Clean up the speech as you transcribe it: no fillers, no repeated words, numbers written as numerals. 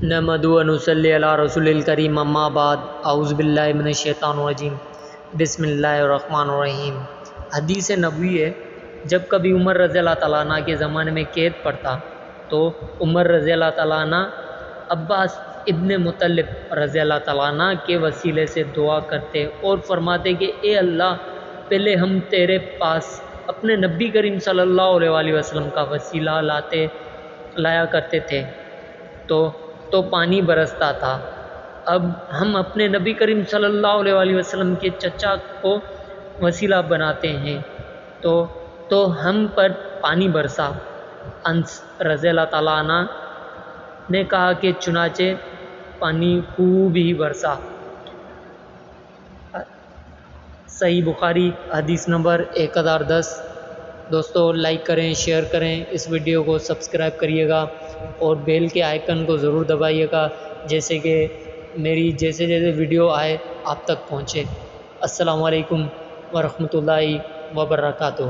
نحمدہ و نصلی علی رسول الکریم اما بعد اعوذ باللہ من الشیطان الرجیم بسم اللہ الرحمن الرحیم۔ حدیث نبوی ہے، جب کبھی عمر رضی اللہ تعالیٰ عنہ کے زمانے میں قید پڑتا تو عمر رضی اللہ تعالیٰ عنہ عباس ابن مطلب رضی اللہ تعالیٰ عنہ کے وسیلے سے دعا کرتے اور فرماتے کہ اے اللہ، پہلے ہم تیرے پاس اپنے نبی کریم صلی اللہ علیہ وسلم کا وسیلہ لایا کرتے تھے تو پانی برستا تھا، اب ہم اپنے نبی کریم صلی اللہ علیہ وسلم کے چچا کو وسیلہ بناتے ہیں تو ہم پر پانی برسا۔ انس رضی اللہ تعالیٰ عنہ نے کہا کہ چنانچہ پانی خوب ہی برسا۔ صحیح بخاری حدیث نمبر 1010۔ دوستو لائک کریں، شیئر کریں، اس ویڈیو کو سبسکرائب کریے گا اور بیل کے آئیکن کو ضرور دبائیے گا جیسے کہ میری جیسے ویڈیو آئے آپ تک پہنچے۔ السلام علیکم ورحمۃ اللہ وبرکاتہ۔